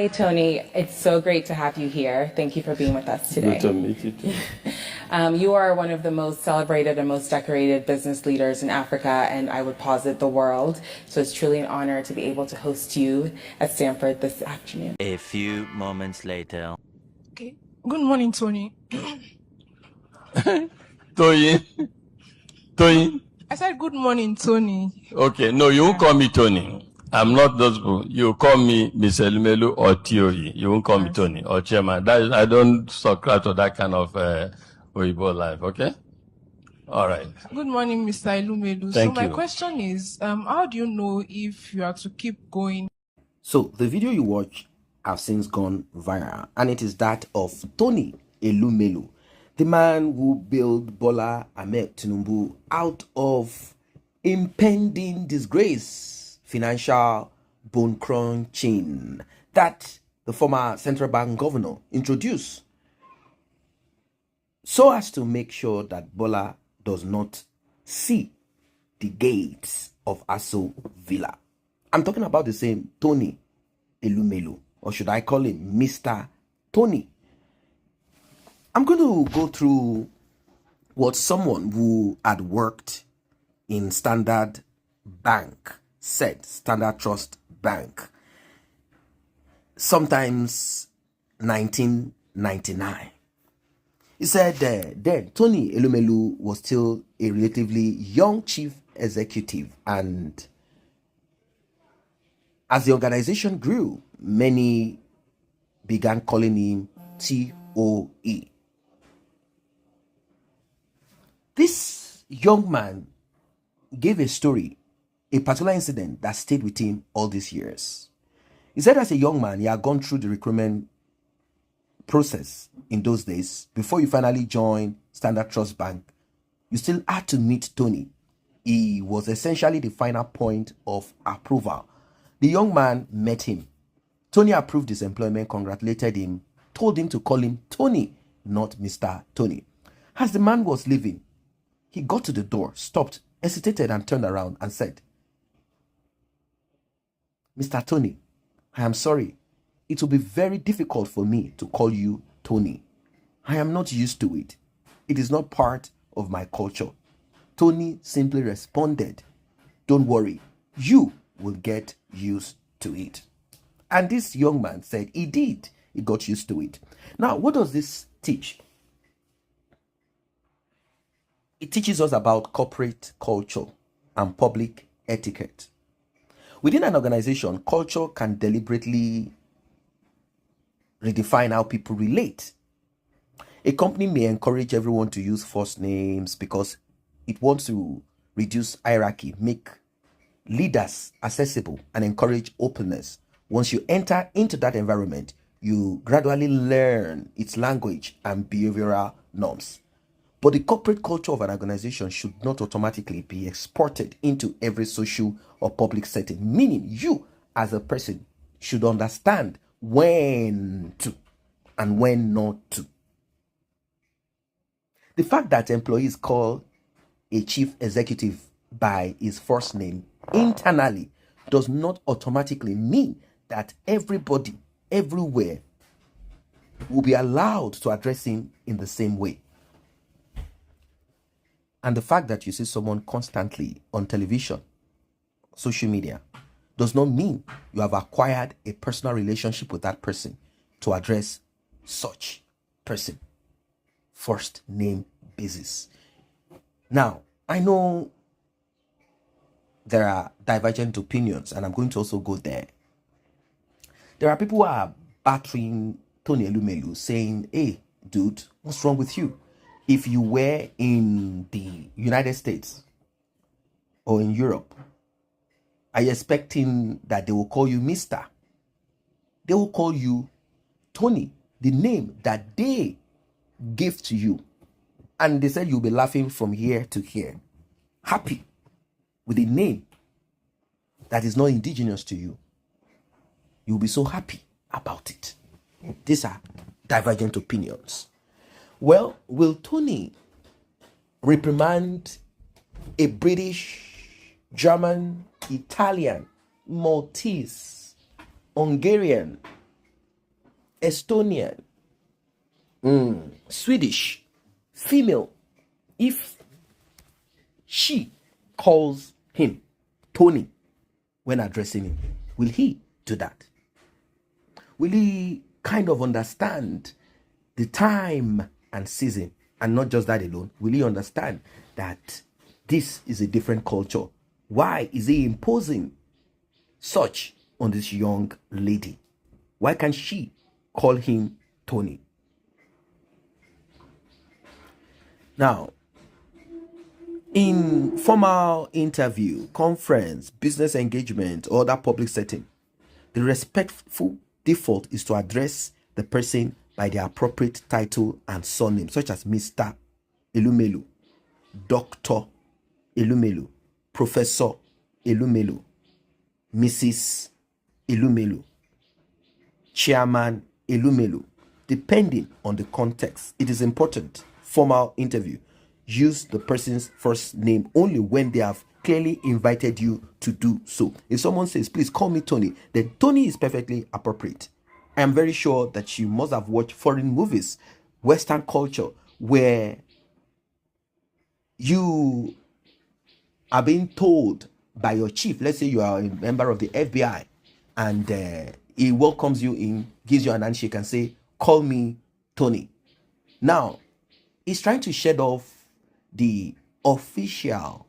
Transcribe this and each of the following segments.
Hey, Tony. It's so great to have you here. Thank you for being with us today. Good to meet you too. You are one of the most celebrated and most decorated business leaders in Africa, and I would posit the world. So it's truly an honor to be able to host you at Stanford this afternoon. A few moments later. Okay. Good morning, Tony. Toyin. Toyin. I said good morning, Tony. Okay, no, you won't call me Tony. I'm not those people. You call me Miss ELUMELU or TOE. You won't call me Tony or Chairman. I don't subscribe to that kind of Oyibo life, okay? All right. Good morning, Mr. ELUMELU. Thank so my you. question is, how do you know if you are to keep going? So the video you watch have since gone viral, and it is that of Tony ELUMELU, the man who bailed Bola Ahmed Tinubu out of impending disgrace, financial bone crunching that the former central bank governor introduced so as to make sure that Bola does not see the gates of Aso Villa. I'm talking about the same Tony ELUMELU, or should I call him Mr. Tony? I'm going to go through what someone who had worked in Standard Bank said, Standard Trust Bank, sometimes 1999. He said then Tony ELUMELU was still a relatively young chief executive, and as the organization grew, many began calling him TOE. This young man gave a story, a particular incident that stayed with him all these years. He said as a young man, he had gone through the recruitment process in those days. Before you finally joined Standard Trust Bank, you still had to meet Tony. He was essentially the final point of approval. The young man met him. Tony approved his employment, congratulated him, told him to call him Tony, not Mr. Tony. As the man was leaving, he got to the door, stopped, hesitated, and turned around and said, Mr. Tony, I am sorry. It will be very difficult for me to call you Tony. I am not used to it. It is not part of my culture. Tony simply responded, don't worry, you will get used to it. And this young man said he did. He got used to it. Now, what does this teach? It teaches us about corporate culture and public etiquette. Within an organization, culture can deliberately redefine how people relate. A company may encourage everyone to use first names because it wants to reduce hierarchy, make leaders accessible, and encourage openness. Once you enter into that environment, you gradually learn its language and behavioral norms. But the corporate culture of an organization should not automatically be exported into every social or public setting, meaning you as a person should understand when to and when not to. The fact that employees call a chief executive by his first name internally does not automatically mean that everybody, everywhere, will be allowed to address him in the same way. And the fact that you see someone constantly on television, social media, does not mean you have acquired a personal relationship with that person to address such person. First name basis. Now, I know there are divergent opinions, and I'm going to also go there. There are people who are battering Tony ELUMELU, saying, hey, dude, what's wrong with you? If you were in the United States or in Europe, are you expecting that they will call you Mr.? They will call you Tony, the name that they gave to you. And they said you'll be laughing from here to here, happy with a name that is not indigenous to you. You'll be so happy about it. These are divergent opinions. Well, will Tony reprimand a British, German, Italian, Maltese, Hungarian, Estonian, Swedish, female, if she calls him Tony when addressing him, will he do that? Will he kind of understand the time and season? And not just that alone, will he understand that this is a different culture? Why is he imposing such on this young lady? Why can't she call him Tony? Now, in formal interview, conference, business engagement, or other public setting, the respectful default is to address the person by their appropriate title and surname, such as Mr. ELUMELU, Dr. ELUMELU, Professor ELUMELU, Mrs. ELUMELU, Chairman ELUMELU, depending on the context. It is important. Formal interview, use the person's first name only when they have clearly invited you to do so. If someone says, please call me Tony, then Tony is perfectly appropriate. I am very sure that you must have watched foreign movies, Western culture, where you are being told by your chief, let's say you are a member of the FBI, and he welcomes you in, gives you an handshake and say, call me Tony. Now, he's trying to shed off the official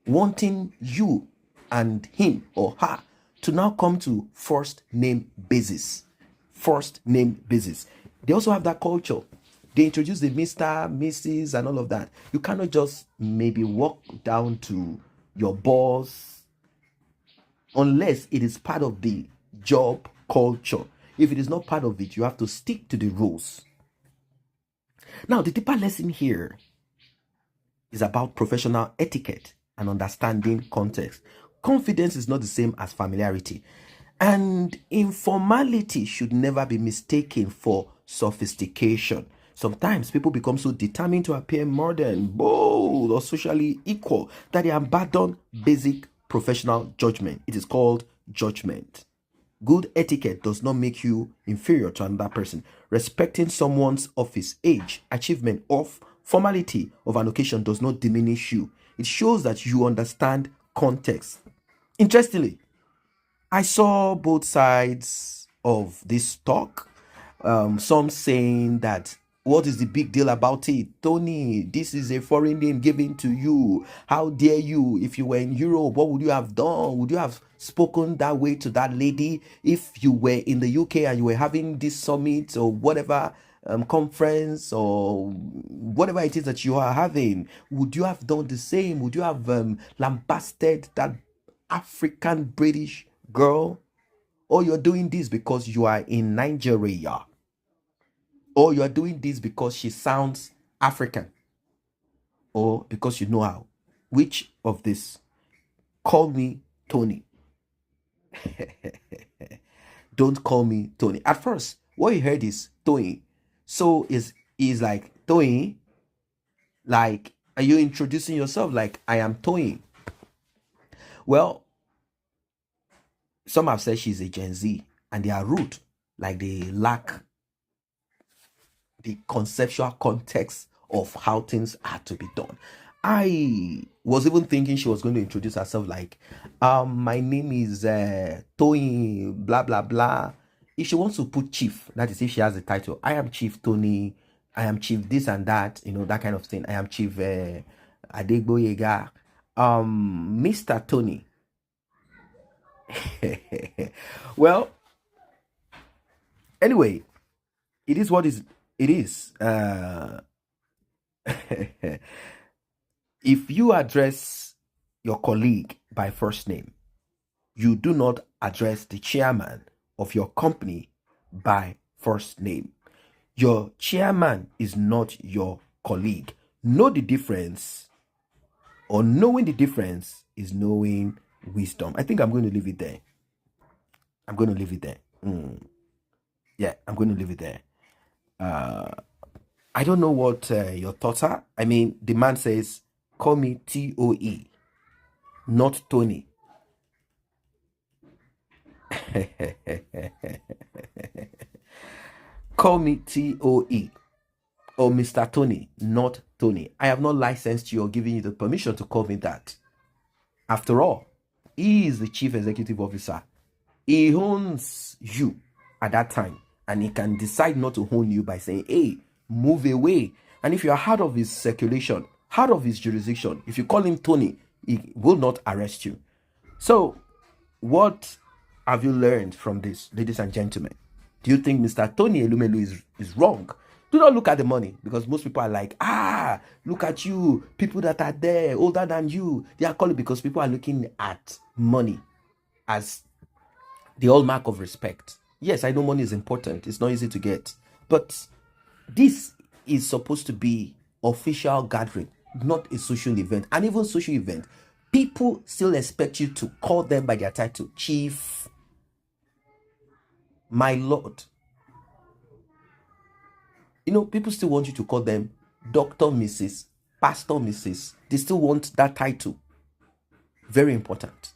wanting you and him or her to now come to first name basis. First name basis. They also have that culture. They introduce the Mr., Mrs., and all of that. You cannot just maybe walk down to your boss unless it is part of the job culture. If it is not part of it, you have to stick to the rules. Now, the deeper lesson here is about professional etiquette and understanding context. Confidence is not the same as familiarity, and informality should never be mistaken for sophistication. Sometimes people become so determined to appear modern, bold, or socially equal that they abandon basic professional judgment. It is called judgment. Good etiquette does not make you inferior to another person. Respecting someone's office, age, achievement, or formality of an occasion does not diminish you. It shows that you understand context. Interestingly, I saw both sides of this talk. Some saying that, what is the big deal about it? Tony, this is a foreign name given to you. How dare you? If you were in Europe, what would you have done? Would you have spoken that way to that lady? If you were in the UK and you were having this summit or whatever conference or whatever it is that you are having, would you have done the same? Would you have lambasted that African British girl? Or you're doing this because you are in Nigeria? Or you are doing this because she sounds African? Or because you know how? Which of this? Call me Tony. Don't call me Tony. At first, what you heard is Tony. So is like Tony, like, are you introducing yourself like I am Tony? Well, some have said she's a Gen Z and they are rude, like they lack the conceptual context of how things are to be done. I was even thinking she was going to introduce herself like, my name is Tony, blah, blah, blah. If she wants to put chief, that is if she has the title, I am Chief Tony, I am Chief this and that, that kind of thing. I am Chief Adegboyega, Mr. Tony. Well, anyway, it is what it is. If you address your colleague by first name, you do not address the chairman of your company by first name. Your chairman is not your colleague. Know the difference, or knowing the difference is knowing wisdom. I think I'm going to leave it there. I'm going to leave it there. Yeah, I'm going to leave it there. I don't know what your thoughts are. I mean, the man says, call me T-O-E, not Tony. Call me TOE or Mr. Tony, not Tony. I have not licensed you or given you the permission to call me that. After all, he is the chief executive officer. He owns you at that time, and he can decide not to own you by saying, hey, move away. And if you are out of his circulation, out of his jurisdiction, if you call him Tony, he will not arrest you. So, what have you learned from this, ladies and gentlemen? Do you think Mr. Tony ELUMELU is wrong? Do not look at the money, because most people are like, look at you, people that are there, older than you. They are calling because people are looking at money as the hallmark of respect. Yes, I know money is important. It's not easy to get. But this is supposed to be official gathering, not a social event. And even social event, people still expect you to call them by their title. Chief, my lord. You know, people still want you to call them Dr. Mrs., Pastor Mrs. They still want that title. Very important.